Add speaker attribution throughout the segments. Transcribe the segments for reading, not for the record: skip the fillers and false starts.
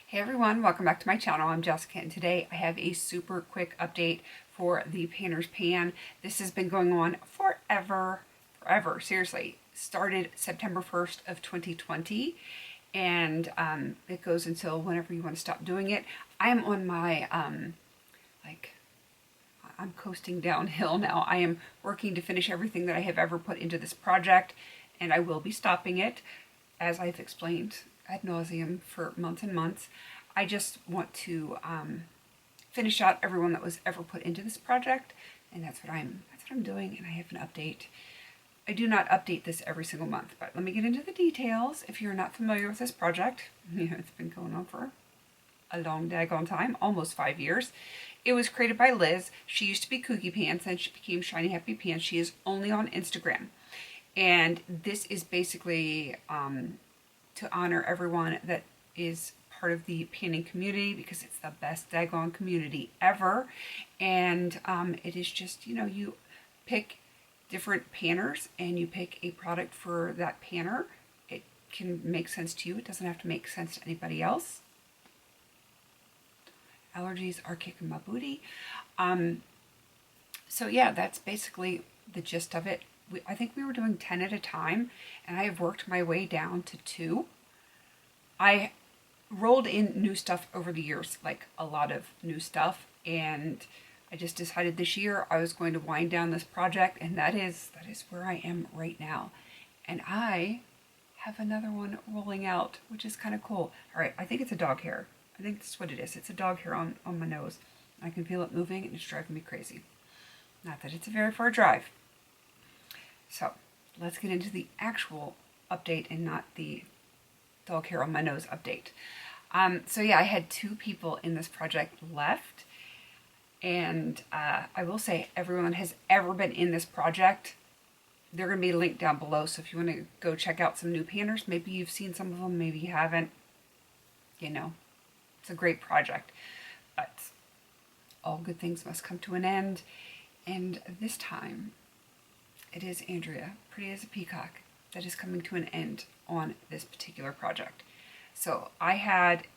Speaker 1: Hey everyone, welcome back to my channel. I'm Jessica and today I have a super quick update for the Painter's Pan. This has been going on forever, seriously. Started September 1st of 2020 and it goes until whenever you want to stop doing it. I am on my, I'm coasting downhill now. I am working to finish everything that I have ever put into this project and I will be stopping it, as I've explained ad nauseum for months and months. I just want to finish out everyone that was ever put into this project, and that's what I'm doing. And I have an update. I do not update this every single month, but let me get into the details. If you're not familiar with this project, it's been going on for a long daggone time, almost 5 years. It was created by Liz. She used to be Kooky Pants, and she became Shiny Happy Pants. She is only on Instagram, and this is basically to honor everyone that is part of the panning community, because it's the best daggone community ever. And it is just, you pick different panners and you pick a product for that panner. It can make sense to you. It doesn't have to make sense to anybody else. Allergies are kicking my booty. So yeah, that's basically the gist of it. I think we were doing 10 at a time, and I have worked my way down to 2. I rolled in new stuff over the years, like a lot of new stuff, and I just decided this year I was going to wind down this project, and that is where I am right now. And I have another one rolling out, which is kind of cool. All right, I think it's a dog hair. I think that's what it is. It's a dog hair on my nose. I can feel it moving, and it's driving me crazy. Not that it's a very far drive. So let's get into the actual update and not the dog hair on my nose update. So yeah, I had 2 people in this project left. And I will say, everyone that has ever been in this project, they're going to be linked down below. So if you want to go check out some new panners, maybe you've seen some of them, maybe you haven't. It's a great project. But all good things must come to an end. And this time, it is Andrea, pretty as a peacock, that is coming to an end on this particular project. So I had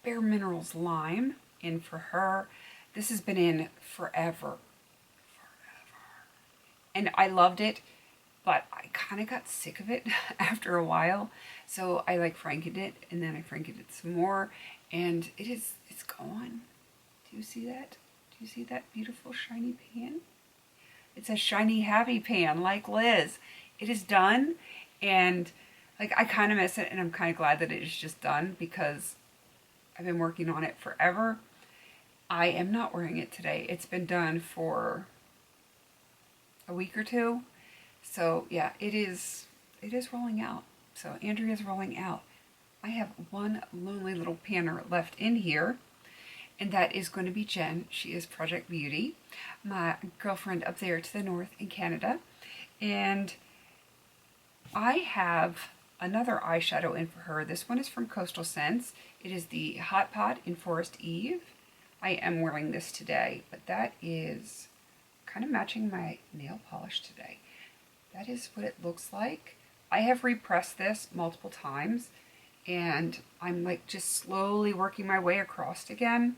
Speaker 1: Bare Minerals Lime in for her. This has been in forever. And I loved it, but I kind of got sick of it after a while. So I frankened it, and then I frankened it some more, and it's gone. Do you see that? Do you see that beautiful shiny pan? It's a shiny happy pan like Liz. It is done, and I kind of miss it, and I'm kind of glad that it is just done, because I've been working on it forever. I am not wearing it today. It's been done for a week or 2. So yeah, it is rolling out. So Andrea's rolling out. I have one lonely little panner left in here, and that is going to be Jenn. She is Project Beauty, my girlfriend up there to the north in Canada. And I have another eyeshadow in for her. This one is from Coastal Scents. It is the Hot Pot in Forest Eve. I am wearing this today, but that is kind of matching my nail polish today. That is what it looks like. I have repressed this multiple times, and I'm just slowly working my way across again.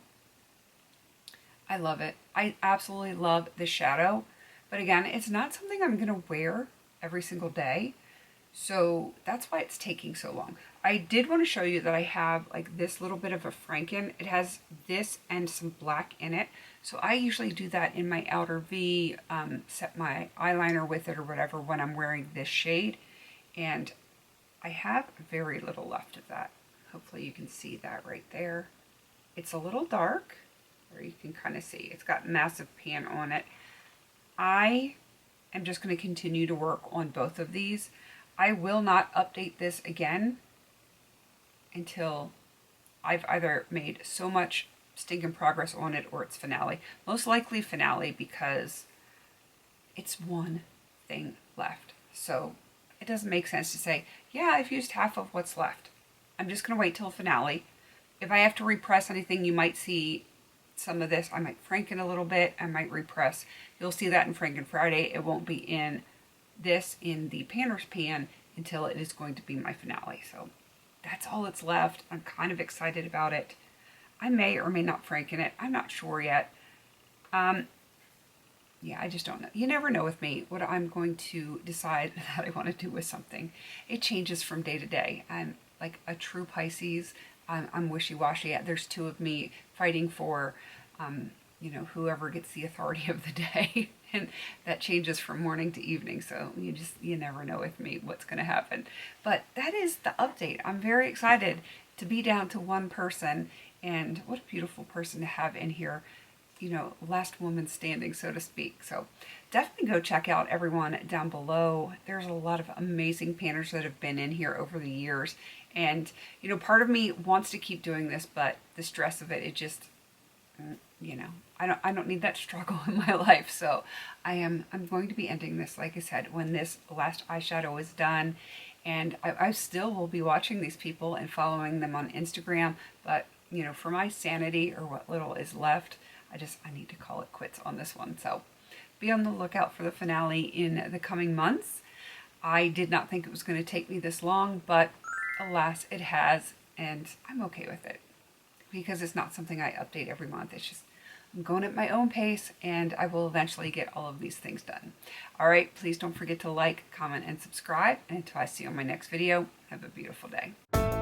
Speaker 1: I love it. I absolutely love the shadow, but again, it's not something I'm going to wear every single day. So that's why it's taking so long. I did want to show you that I have this little bit of a Franken. It has this and some black in it. So I usually do that in my outer V, set my eyeliner with it or whatever when I'm wearing this shade. And I have very little left of that. Hopefully you can see that right there. It's a little dark, or you can kind of see. It's got massive pan on it. I am just going to continue to work on both of these. I will not update this again until I've either made so much stinking progress on it or it's finale. Most likely finale, because it's one thing left. So it doesn't make sense to say, yeah, I've used half of what's left. I'm just going to wait till finale. If I have to repress anything, you might see some of this. I might Franken a little bit. I might repress. You'll see that in Franken Friday. It won't be in this in the Panner's Pan until it is going to be my finale. So that's all that's left. I'm kind of excited about it. I may or may not franken it. I'm not sure yet. Yeah, I just don't know. You never know with me what I'm going to decide that I want to do with something. It changes from day to day. I'm like a true Pisces. I'm wishy-washy. There's two of me fighting for, whoever gets the authority of the day. And that changes from morning to evening. So you never know with me what's going to happen. But that is the update. I'm very excited to be down to one person. And what a beautiful person to have in here. Last woman standing, so to speak. So definitely go check out everyone down below. There's a lot of amazing painters that have been in here over the years. And, part of me wants to keep doing this, but the stress of it just, I don't need that struggle in my life. So I'm going to be ending this, like I said, when this last eyeshadow is done. And I still will be watching these people and following them on Instagram. But, for my sanity, or what little is left, I need to call it quits on this one. So be on the lookout for the finale in the coming months. I did not think it was going to take me this long, but alas, it has, and I'm okay with it because it's not something I update every month. It's just I'm going at my own pace, and I will eventually get all of these things done. All right, please don't forget to like, comment, and subscribe. And until I see you on my next video, have a beautiful day.